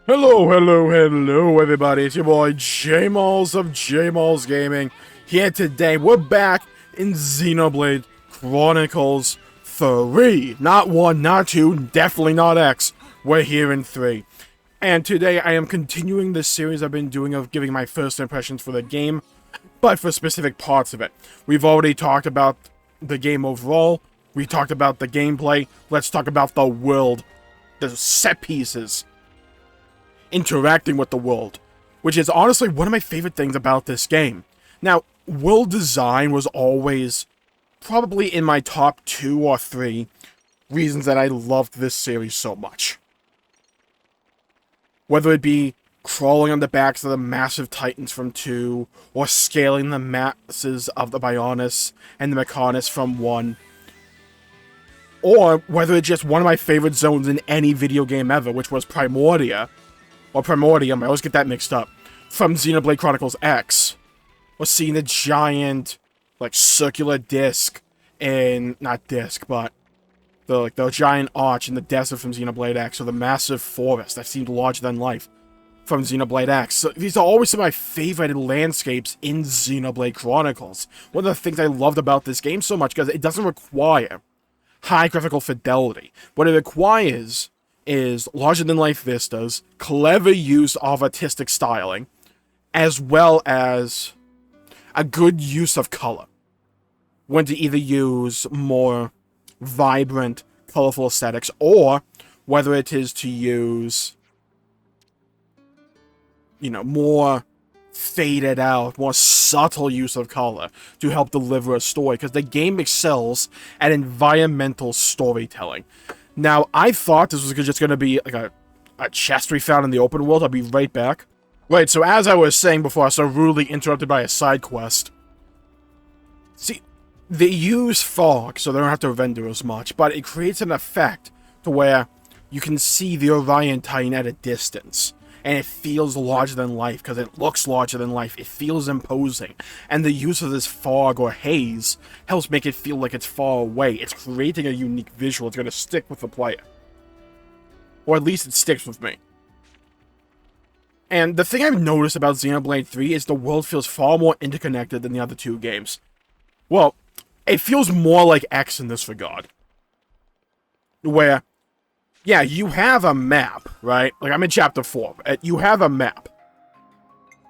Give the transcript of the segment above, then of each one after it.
Hello, everybody. It's your boy, Jmulls of Jmulls Gaming. Here today, we're back in Xenoblade Chronicles 3. Not 1, not 2, definitely not X. We're here in 3. And today, I am continuing this series I've been doing of giving my first impressions for the game, but for specific parts of it. We've already talked about the game overall. We talked about the gameplay. Let's talk about the world, the set pieces, interacting with the world, which is honestly one of my favorite things about this game. Now, world design was always probably in my top 2 or 3 reasons that I loved this series so much. Whether it be crawling on the backs of the massive titans from 2, or scaling the masses of the Bionis and the Mechonis from 1, or whether it's just one of my favorite zones in any video game ever, which was Primordia, or Primordium, I always get that mixed up, from Xenoblade Chronicles X, was seeing the giant, circular disc not disc, but the giant arch in the desert from Xenoblade X, or the massive forest that seemed larger than life from Xenoblade X. So these are always some of my favorite landscapes in Xenoblade Chronicles. One of the things I loved about this game so much, because it doesn't require high graphical fidelity. What it requires is larger-than-life vistas, clever use of artistic styling, as well as a good use of color. When to either use more vibrant, colorful aesthetics, or whether it is to use, more faded out, more subtle use of color to help deliver a story, because the game excels at environmental storytelling. Now, I thought this was just going to be a chest we found in the open world. I'll be right back. Right, so as I was saying before, I was so rudely interrupted by a side quest. See, they use fog, so they don't have to render as much, but it creates an effect to where you can see the Orion Titan at a distance, and it feels larger than life, because it looks larger than life. It feels imposing, and the use of this fog or haze helps make it feel like it's far away. It's creating a unique visual. It's going to stick with the player. Or at least it sticks with me. And the thing I've noticed about Xenoblade 3 is the world feels far more interconnected than the other 2 games. Well, it feels more like X in this regard. Where, yeah, you have a map, right? I'm in Chapter 4. You have a map.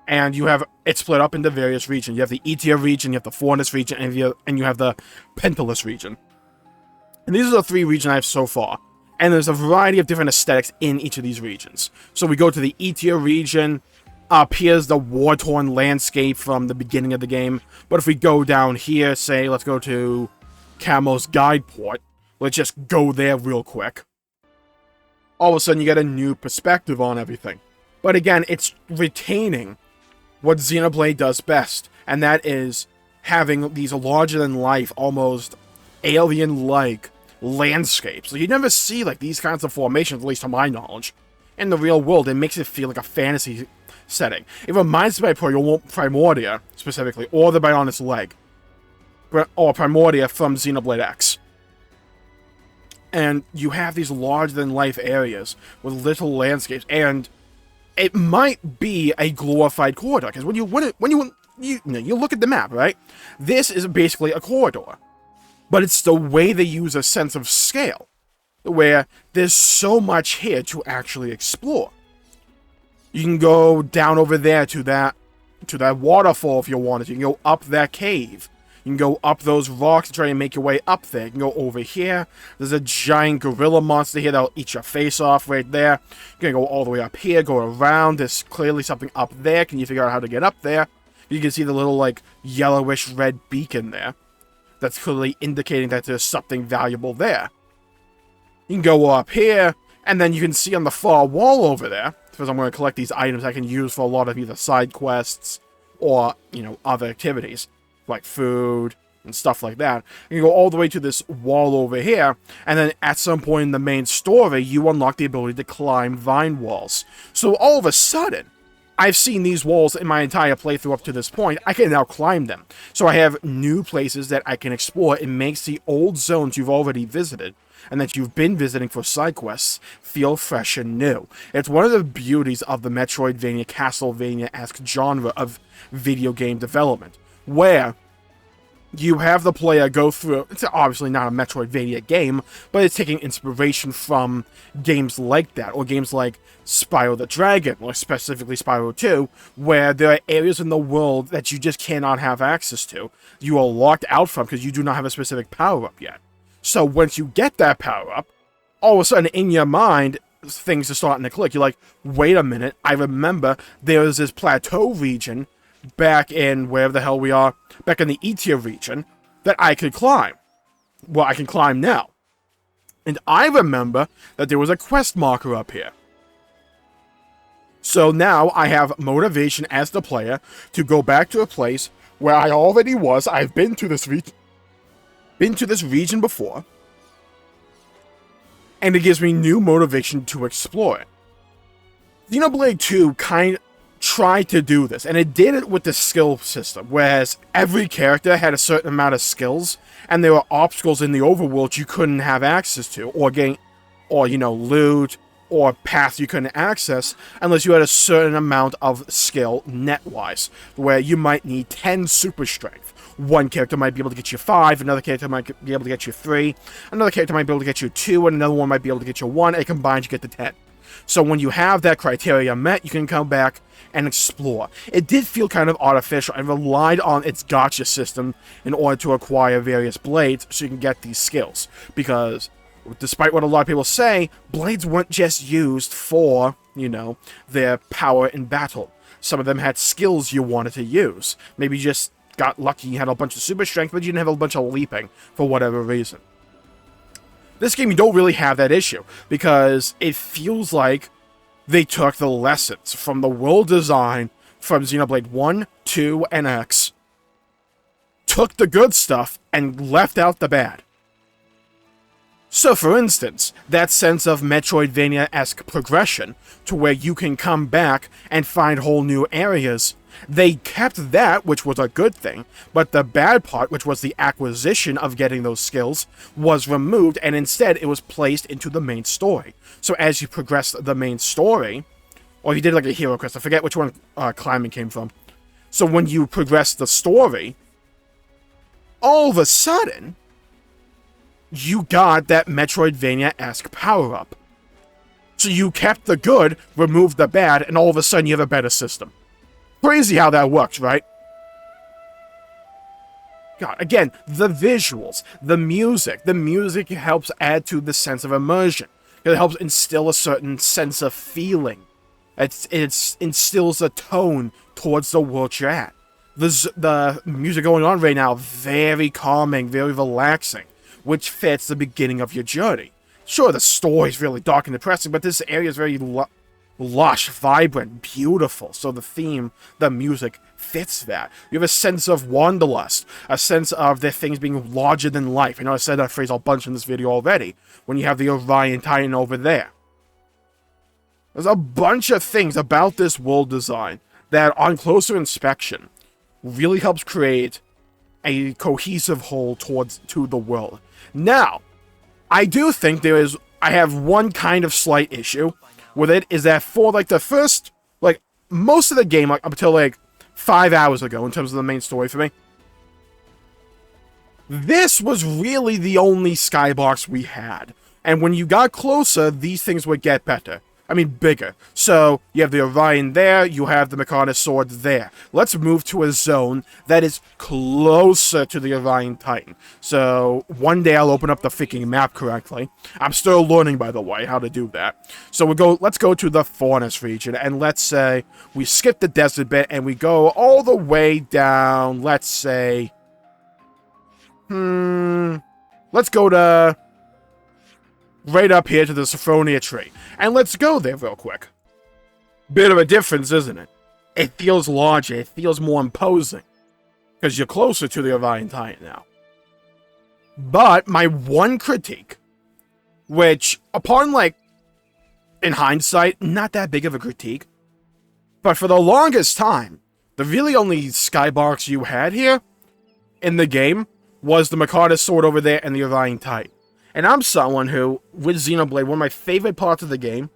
And you have it split up into various regions. You have the E-tier region, you have the Forest region, and you have the Pentalus region. And these are the 3 regions I have so far. And there's a variety of different aesthetics in each of these regions. So we go to the E-tier region. Up here's the war-torn landscape from the beginning of the game. But if we go down here, say, let's go to Camo's Guide Port. Let's just go there real quick. All of a sudden you get a new perspective on everything. But again, it's retaining what Xenoblade does best, and that is having these larger-than-life, almost alien-like landscapes. You never see these kinds of formations, at least to my knowledge, in the real world. It makes it feel like a fantasy setting. It reminds me of Primordia, specifically, or the Bionis Leg, or Primordia from Xenoblade X. And you have these larger-than-life areas with little landscapes, and it might be a glorified corridor, because when you look at the map, right? This is basically a corridor, but it's the way they use a sense of scale, where there's so much here to actually explore. You can go down over there to that waterfall if you wanted. You can go up that cave. You can go up those rocks and try and make your way up there. You can go over here. There's a giant gorilla monster here that'll eat your face off right there. You're going to go all the way up here, go around. There's clearly something up there. Can you figure out how to get up there? You can see the little, yellowish red beacon there. That's clearly indicating that there's something valuable there. You can go up here, and then you can see on the far wall over there, because I'm going to collect these items I can use for a lot of either side quests or, other activities, like food and stuff like that. You can go all the way to this wall over here, and then at some point in the main story, you unlock the ability to climb vine walls. So all of a sudden, I've seen these walls in my entire playthrough up to this point. I can now climb them. So I have new places that I can explore. It makes the old zones you've already visited and that you've been visiting for side quests feel fresh and new. It's one of the beauties of the Metroidvania, Castlevania-esque genre of video game development, where you have the player go through, it's obviously not a Metroidvania game, but it's taking inspiration from games like that, or games like Spyro the Dragon, or specifically Spyro 2, where there are areas in the world that you just cannot have access to. You are locked out from because you do not have a specific power-up yet. So once you get that power-up, all of a sudden in your mind, things are starting to click. You're like, wait a minute, I remember there was this plateau region back in wherever the hell we are, back in the E-tier region, that I could climb. Well, I can climb now. And I remember that there was a quest marker up here. So now I have motivation as the player to go back to a place where I already was. I've been to this region before. And it gives me new motivation to explore it. Xenoblade 2 tried to do this, and it did it with the skill system, whereas every character had a certain amount of skills, and there were obstacles in the overworld you couldn't have access to, or gain, or, loot, or paths you couldn't access, unless you had a certain amount of skill net-wise, where you might need 10 super strength. One character might be able to get you 5, another character might be able to get you 3, another character might be able to get you 2, and another one might be able to get you 1, and combined you get to 10. So when you have that criteria met, you can come back and explore. It did feel kind of artificial and relied on its gacha system in order to acquire various blades so you can get these skills. Because, despite what a lot of people say, blades weren't just used for, their power in battle. Some of them had skills you wanted to use. Maybe you just got lucky you had a bunch of super strength, but you didn't have a bunch of leaping for whatever reason. This game, you don't really have that issue, because it feels like they took the lessons from the world design from Xenoblade 1, 2, and X, took the good stuff, and left out the bad. So, for instance, that sense of Metroidvania-esque progression, to where you can come back and find whole new areas, they kept that, which was a good thing, but the bad part, which was the acquisition of getting those skills, was removed, and instead it was placed into the main story. So as you progress the main story, or you did like a hero quest, I forget which one climbing came from. So when you progress the story, all of a sudden, you got that Metroidvania-esque power-up. So you kept the good, removed the bad, and all of a sudden you have a better system. Crazy how that works, right? God, again, the visuals, the music. The music helps add to the sense of immersion. It helps instill a certain sense of feeling. It instills a tone towards the world you're at. The music going on right now, very calming, very relaxing, which fits the beginning of your journey. Sure, the story's really dark and depressing, but this area is very lush, vibrant, beautiful. So the theme, the music, fits that. You have a sense of wanderlust, a sense of the things being larger than life. I know I said that phrase a bunch in this video already, when you have the Orion Titan over there. There's a bunch of things about this world design that, on closer inspection, really helps create a cohesive whole to the world. Now, I do think I have one kind of slight issue with it, is that for the first, most of the game, up until 5 hours ago in terms of the main story for me, this was really the only skybox we had. And when you got closer, these things would get better. I mean, bigger. So, you have the Orion there, you have the Mechonis Sword there. Let's move to a zone that is closer to the Orion Titan. So, one day I'll open up the freaking map correctly. I'm still learning, by the way, how to do that. So, let's go to the Faunus region, and let's say we skip the desert bit, and we go all the way down, let's say... let's go to... right up here to the Sophronia tree. And let's go there real quick. Bit of a difference, isn't it? It feels larger, it feels more imposing. Because you're closer to the Orion Titan now. But my one critique, which, upon in hindsight, not that big of a critique, But for the longest time, the really only skybox you had here in the game was the Makata sword over there and the Orion Titan. And I'm someone who, with Xenoblade, one of my favorite parts of the game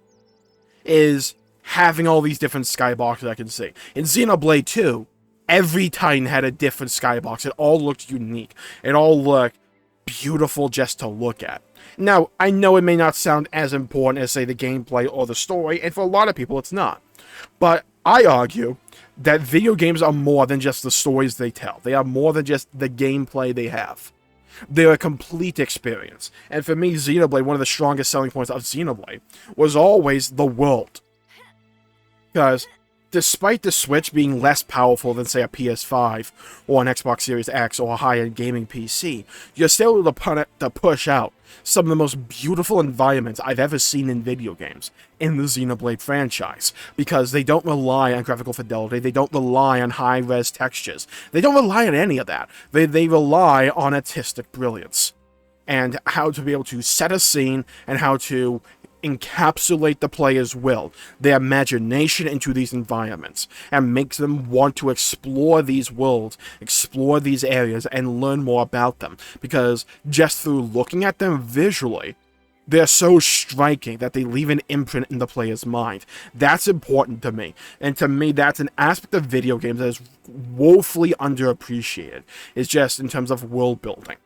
is having all these different skyboxes I can see. In Xenoblade 2, every Titan had a different skybox. It all looked unique. It all looked beautiful just to look at. Now, I know it may not sound as important as, say, the gameplay or the story, and for a lot of people it's not. But I argue that video games are more than just the stories they tell. They are more than just the gameplay they have. They're a complete experience. And for me, Xenoblade, one of the strongest selling points of Xenoblade, was always the world. Because despite the Switch being less powerful than, say, a PS5 or an Xbox Series X or a high-end gaming PC, you're still able to push out some of the most beautiful environments I've ever seen in video games in the Xenoblade franchise, because they don't rely on graphical fidelity, they don't rely on high-res textures, they don't rely on any of that. They rely on artistic brilliance, and how to be able to set a scene, and how to encapsulate the player's will, their imagination into these environments, and makes them want to explore these worlds, explore these areas, and learn more about them. Because just through looking at them visually, they're so striking that they leave an imprint in the player's mind. That's important to me. And to me, that's an aspect of video games that is woefully underappreciated. It's just in terms of world building.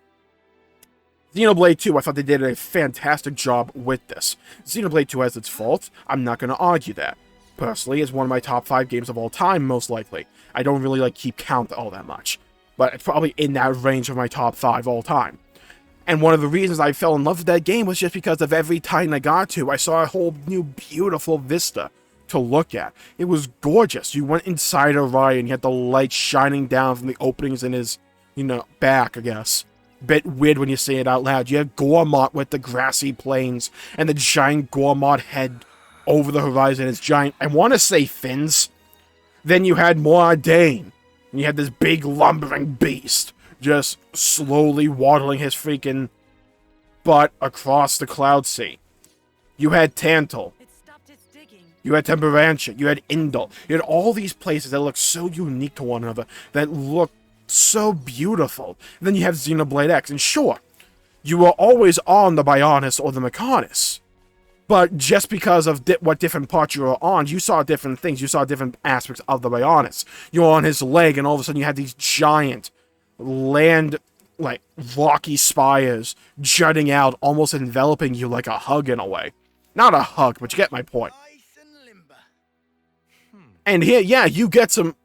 Xenoblade 2, I thought they did a fantastic job with this. Xenoblade 2 has its faults, I'm not going to argue that. Personally, it's one of my top 5 games of all time, most likely. I don't really keep count all that much, but it's probably in that range of my top 5 all time. And one of the reasons I fell in love with that game was just because of every Titan I got to, I saw a whole new beautiful vista to look at. It was gorgeous. You went inside Orion, you had the light shining down from the openings in his, back, I guess. Bit weird when you say it out loud. You have Gormott with the grassy plains and the giant Gormott head over the horizon. It's giant, I want to say fins. Then you had Moradane. And you had this big lumbering beast just slowly waddling his freaking butt across the cloud sea. You had Tantal. You had Temperantia. You had Indal. You had all these places that look so unique to one another, that look so beautiful. And then you have Xenoblade X, and sure, you were always on the Bionis or the Mechonis, but just because of what different parts you were on, you saw different things, you saw different aspects of the Bionis. You were on his leg, and all of a sudden you had these giant land, rocky spires jutting out, almost enveloping you like a hug in a way. Not a hug, but you get my point. And here, yeah, you get some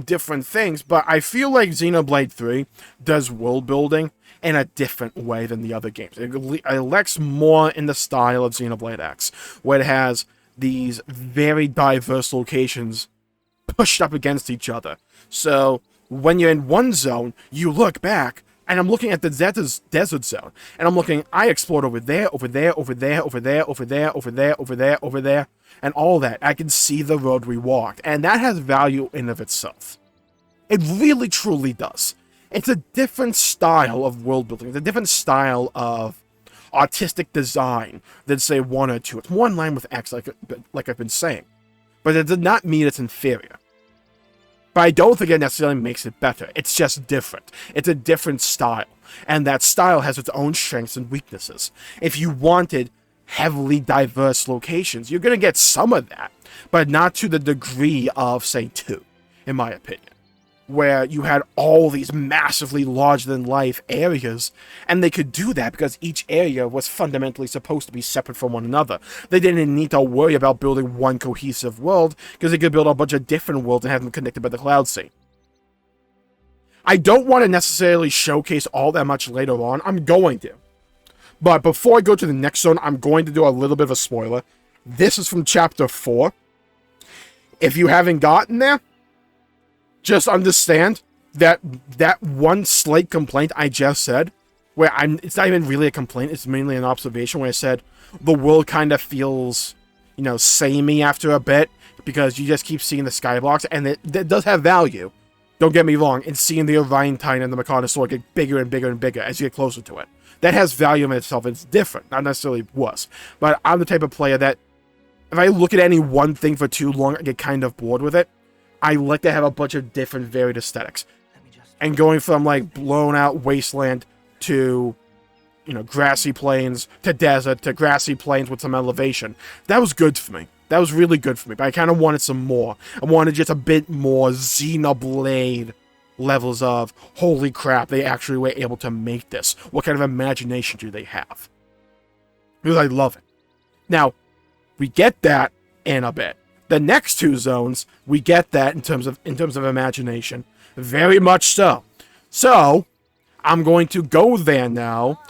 different things, but I feel like Xenoblade 3 does world building in a different way than the other games. It elects more in the style of Xenoblade X, where it has these very diverse locations pushed up against each other. So when you're in one zone, you look back, and I'm looking at the desert zone, and I'm looking, I explored over there, over there, over there, over there, over there, over there, over there, over there, and all that. I can see the road we walked, and that has value in of itself. It really, truly does. It's a different style of world building. It's a different style of artistic design than, say, 1 or 2. It's more in line with X, like I've been saying. But it does not mean it's inferior. But I don't think it necessarily makes it better. It's just different. It's a different style. And that style has its own strengths and weaknesses. If you wanted heavily diverse locations, you're going to get some of that, but not to the degree of, say, 2, in my opinion, where you had all these massively larger-than-life areas, and they could do that because each area was fundamentally supposed to be separate from one another. They didn't need to worry about building one cohesive world, because they could build a bunch of different worlds and have them connected by the Cloud Sea. I don't want to necessarily showcase all that much later on. I'm going to. But before I go to the next zone, I'm going to do a little bit of a spoiler. This is from Chapter 4. If you haven't gotten there, just understand that one slight complaint I just said, where it's not even really a complaint, it's mainly an observation, where I said the world kind of feels, samey after a bit, because you just keep seeing the skybox, and it does have value. Don't get me wrong, and seeing the Orion Titan and the Makata sword get bigger and bigger and bigger as you get closer to it. That has value in itself. It's different, not necessarily worse. But I'm the type of player that if I look at any one thing for too long, I get kind of bored with it. I like to have a bunch of different varied aesthetics. And going from, like, blown out wasteland to, you know, grassy plains, to desert, to grassy plains with some elevation. That was good for me. That was really good for me, but I kind of wanted some more. I wanted just a bit more Xenoblade levels of, holy crap, they actually were able to make this. What kind of imagination do they have? Because I love it. Now, we get that in a bit. The next two zones, we get that in terms of imagination. Very much so. So, I'm going to go there now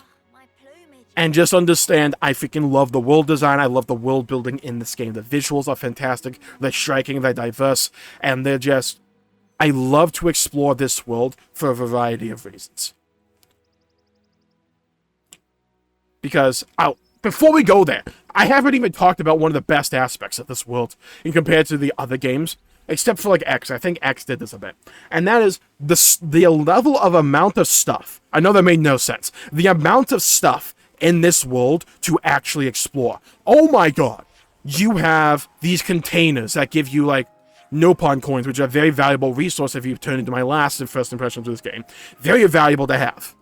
and just understand I freaking love the world design. I love the world building in this game. The visuals are fantastic. They're striking, they're diverse, and they're just... I love to explore this world for a variety of reasons. Because, before we go there, I haven't even talked about one of the best aspects of this world in compared to the other games. Except for, like, X. I think X did this a bit. And that is the level of amount of stuff. I know that made no sense. The amount of stuff in this world to actually explore. Oh my god. You have these containers that give you, like, Nopon coins, which are a very valuable resource if you turn into my last and first impressions of this game. Very valuable to have.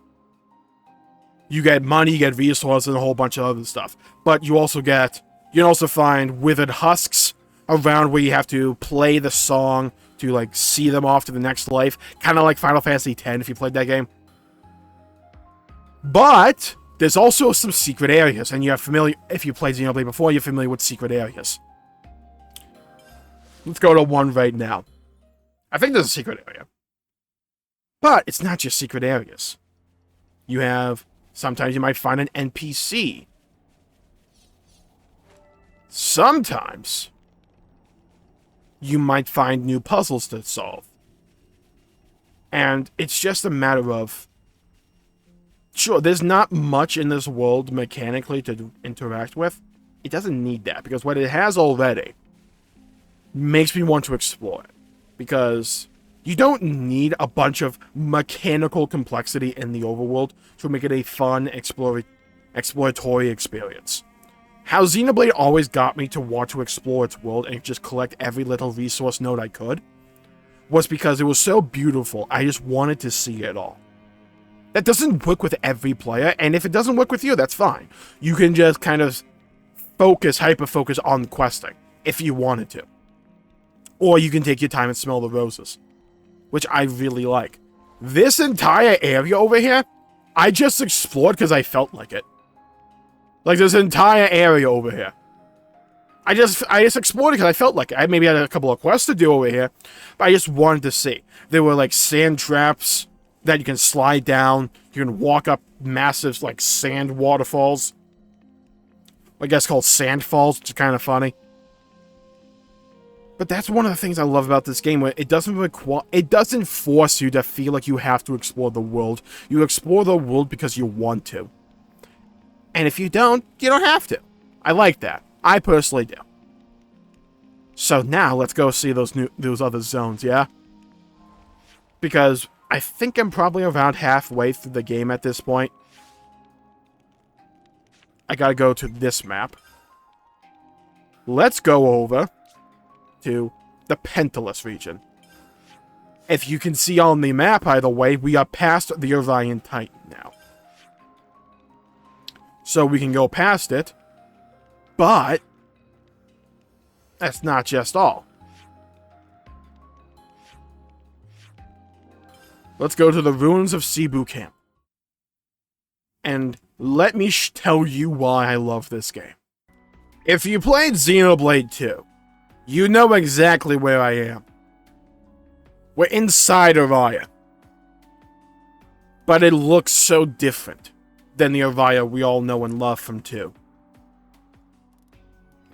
You get money, you get resources, and a whole bunch of other stuff. But you can also find withered husks around where you have to play the song to, like, see them off to the next life. Kind of like Final Fantasy X, if you played that game. But there's also some secret areas, and if you played Xenoblade before, you're familiar with secret areas. Let's go to one right now. I think there's a secret area. But it's not just secret areas. Sometimes you might find an NPC. Sometimes you might find new puzzles to solve. And it's just a matter of... Sure, there's not much in this world mechanically to interact with. It doesn't need that, because what it has already makes me want to explore it. Because you don't need a bunch of mechanical complexity in the overworld to make it a fun, exploratory experience. How Xenoblade always got me to want to explore its world and just collect every little resource node I could was because it was so beautiful, I just wanted to see it all. That doesn't work with every player, and if it doesn't work with you, that's fine. You can just kind of hyper-focus on questing, if you wanted to. Or you can take your time and smell the roses, which I really like. This entire area over here, I just explored because I felt like it. Like, this entire area over here. I just explored it because I felt like it. I maybe had a couple of quests to do over here, but I just wanted to see. There were, like, sand traps that you can slide down. You can walk up massive, like, sand waterfalls. I guess called sand falls, which is kind of funny. But that's one of the things I love about this game, where it doesn't force you to feel like you have to explore the world. You explore the world because you want to. And if you don't have to. I like that. I personally do. So now, let's go see those other zones, yeah? Because I think I'm probably around halfway through the game at this point. I gotta go to this map. Let's go over to the Pentalus region. If you can see on the map, by the way, we are past the Orion Titan now. So we can go past it, but that's not just all. Let's go to the ruins of Cebu Camp. And let me tell you why I love this game. If you played Xenoblade 2, you know exactly where I am. We're inside Orion. But it looks so different than the Orion we all know and love from 2.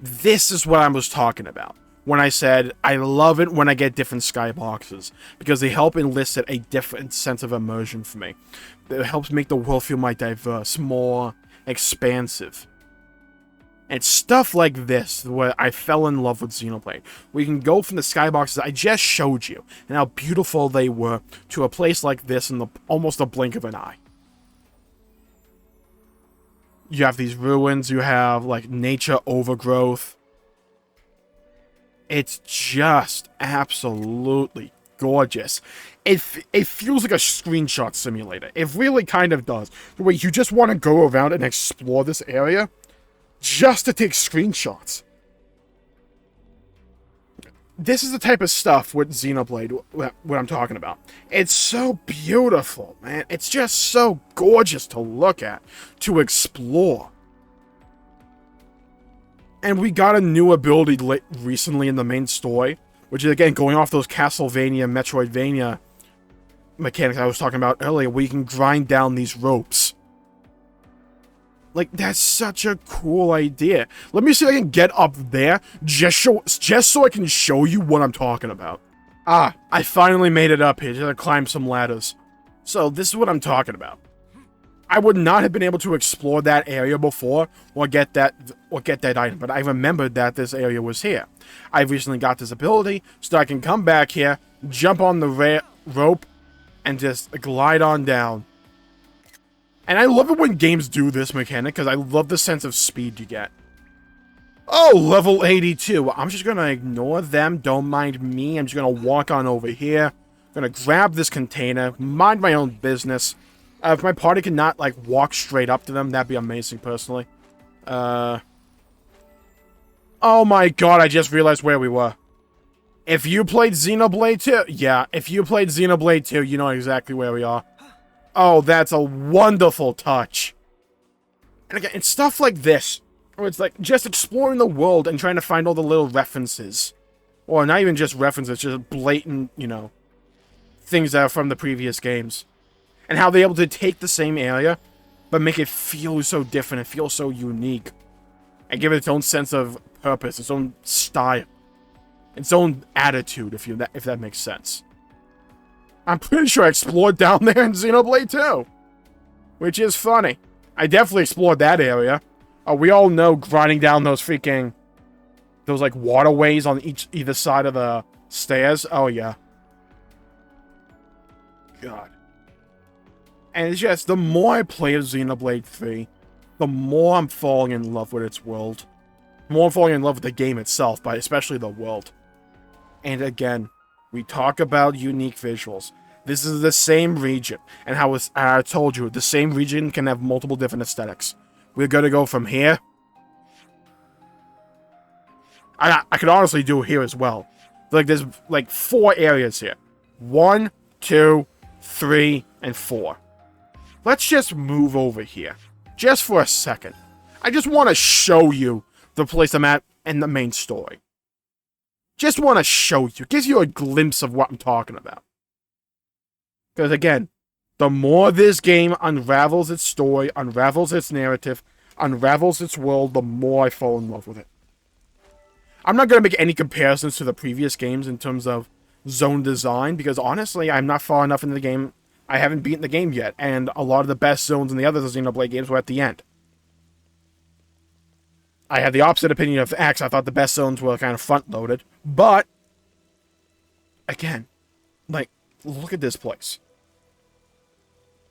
This is what I was talking about when I said I love it when I get different skyboxes, because they help elicit a different sense of immersion for me. It helps make the world feel more diverse, more expansive. And stuff like this, where I fell in love with Xenoblade. We can go from the skyboxes I just showed you, and how beautiful they were, to a place like this in almost a blink of an eye. You have these ruins, you have, like, nature overgrowth. It's just absolutely gorgeous. It feels like a screenshot simulator. It really kind of does. The way you just want to go around and explore this area just to take screenshots. This is the type of stuff with Xenoblade, what I'm talking about. It's so beautiful, man. It's just so gorgeous to look at, to explore. And we got a new ability recently in the main story, which is, again, going off those Castlevania, Metroidvania mechanics I was talking about earlier, where you can grind down these ropes. Like, that's such a cool idea. Let me see if I can get up there, just so I can show you what I'm talking about. Ah, I finally made it up here, just to climb some ladders. So, this is what I'm talking about. I would not have been able to explore that area before, or get that item, but I remembered that this area was here. I recently got this ability, so I can come back here, jump on the rope, and just glide on down. And I love it when games do this mechanic, because I love the sense of speed you get. Oh, level 82. I'm just going to ignore them, don't mind me. I'm just going to walk on over here. I'm going to grab this container, mind my own business. If my party cannot, like, walk straight up to them, that'd be amazing, personally. Oh my god, I just realized where we were. If you played Xenoblade 2... Yeah, if you played Xenoblade 2, you know exactly where we are. Oh, that's a wonderful touch. And again, it's stuff like this, where it's like, just exploring the world and trying to find all the little references. Or not even just references, just blatant, you know, things that are from the previous games. And how they're able to take the same area, but make it feel so different, and feel so unique. And give it its own sense of purpose, its own style. Its own attitude, if that makes sense. I'm pretty sure I explored down there in Xenoblade 2. Which is funny. I definitely explored that area. We all know grinding down those freaking... those, like, waterways on either side of the stairs. Oh, yeah. God. And it's just, the more I play Xenoblade 3, the more I'm falling in love with its world. The more I'm falling in love with the game itself, but especially the world. And again, we talk about unique visuals. This is the same region. And how I told you, the same region can have multiple different aesthetics. We're going to go from here. I could honestly do it here as well. Like, there's, like, 4 areas here. 1, 2, 3, and 4. Let's just move over here. Just for a second. I just want to show you the place I'm at and the main story. Just want to show you. Gives you a glimpse of what I'm talking about. Because again, the more this game unravels its story, unravels its narrative, unravels its world, the more I fall in love with it. I'm not going to make any comparisons to the previous games in terms of zone design, because honestly, I'm not far enough into the game. I haven't beaten the game yet, and a lot of the best zones in the other Xenoblade games were at the end. I had the opposite opinion of X. I thought the best zones were kind of front-loaded, but again, like, look at this place.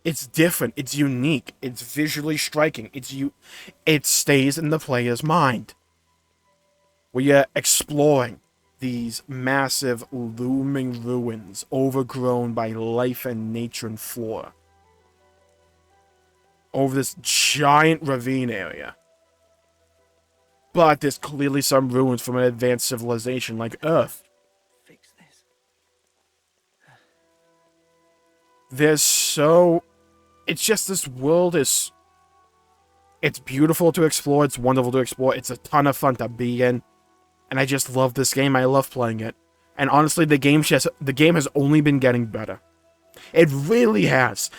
It's different. It's unique. It's visually striking. It stays in the player's mind. Where you're exploring these massive, looming ruins overgrown by life and nature and flora. Over this giant ravine area. But there's clearly some ruins from an advanced civilization like Earth. Fix this. There's so... It's just, this world is... It's beautiful to explore, it's wonderful to explore, it's a ton of fun to be in. And I just love this game, I love playing it. And honestly, the game has only been getting better. It really has.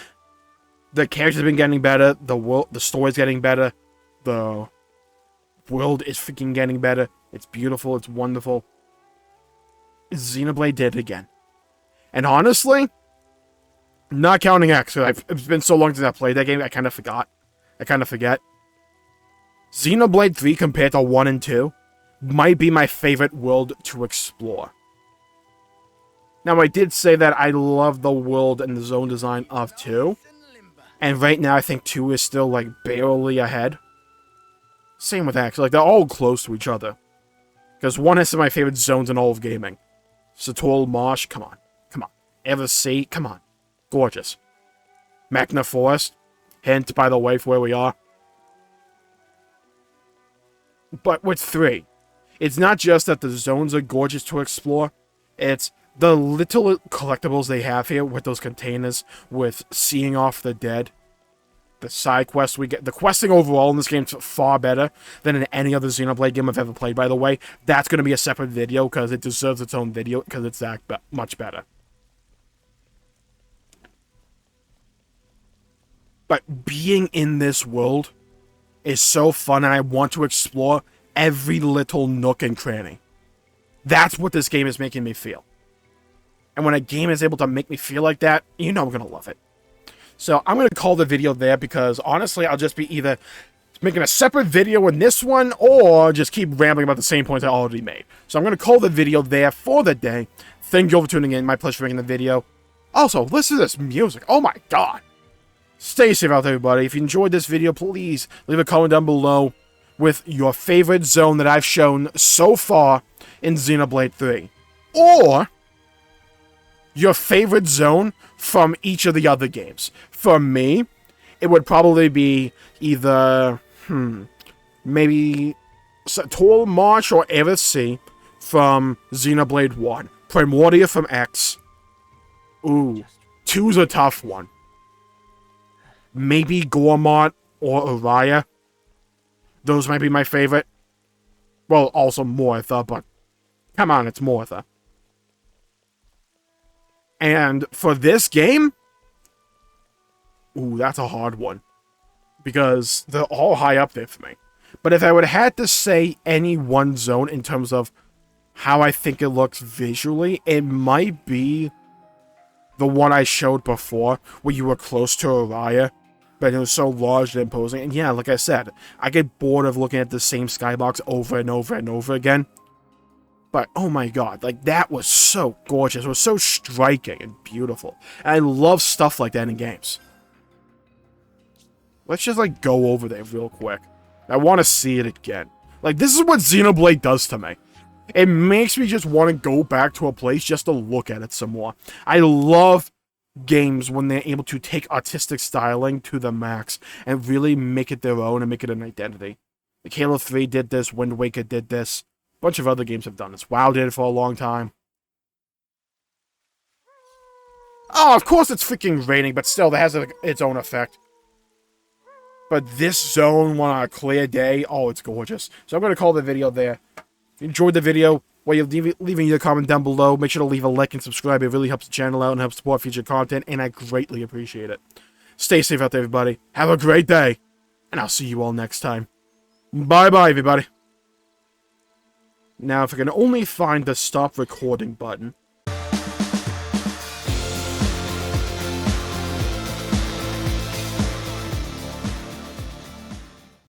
The characters have been getting better, the story's getting better, the world is freaking getting better, it's beautiful, it's wonderful. Xenoblade did it again. And honestly, not counting X, it's been so long since I played that game, I kind of forgot. I kind of forget. Xenoblade 3 compared to 1 and 2 might be my favorite world to explore. Now, I did say that I love the world and the zone design of 2. And right now, I think 2 is still, like, barely ahead. Same with X. Like, they're all close to each other. Because one is my favorite zones in all of gaming. Satoral Marsh, come on. Come on. Eversea, come on. Gorgeous. Magna Forest. Hint, by the way, for where we are. But with 3, it's not just that the zones are gorgeous to explore. It's the little collectibles they have here with those containers, with seeing off the dead. The side quests we get. The questing overall in this game is far better than in any other Xenoblade game I've ever played, by the way. That's going to be a separate video because it deserves its own video because it's that much better. But being in this world is so fun, and I want to explore every little nook and cranny. That's what this game is making me feel. And when a game is able to make me feel like that, you know I'm going to love it. So I'm going to call the video there because, honestly, I'll just be either making a separate video in this one or just keep rambling about the same points I already made. So I'm going to call the video there for the day. Thank you all for tuning in. My pleasure for making the video. Also, listen to this music. Oh my god. Stay safe out there, everybody. If you enjoyed this video, please leave a comment down below with your favorite zone that I've shown so far in Xenoblade 3. Or your favorite zone from each of the other games. For me, it would probably be either, maybe Satoral Marsh or Eversea from Xenoblade 1. Primordia from X. Ooh, 2's a tough one. Maybe Gormont or Araya. Those might be my favorite. Well, also Mortha, but come on, it's Mortha. And for this game, ooh, that's a hard one. Because they're all high up there for me. But if I would have had to say any one zone in terms of how I think it looks visually, it might be the one I showed before, where you were close to Araya, but it was so large and imposing. And yeah, like I said, I get bored of looking at the same skybox over and over and over again. But, oh my god, like, that was so gorgeous. It was so striking and beautiful. And I love stuff like that in games. Let's just, like, go over there real quick. I want to see it again. Like, this is what Xenoblade does to me. It makes me just want to go back to a place just to look at it some more. I love games when they're able to take artistic styling to the max and really make it their own and make it an identity. Like Halo 3 did this, Wind Waker did this. A bunch of other games have done this. WoW did it for a long time. Oh, of course it's freaking raining, but still, that has its own effect. But this zone on a clear day, oh, it's gorgeous. So I'm going to call the video there. If you enjoyed the video, while you're leaving your comment down below, make sure to leave a like and subscribe. It really helps the channel out and helps support future content, and I greatly appreciate it. Stay safe out there, everybody. Have a great day, and I'll see you all next time. Bye-bye, everybody. Now, if I can only find the stop recording button.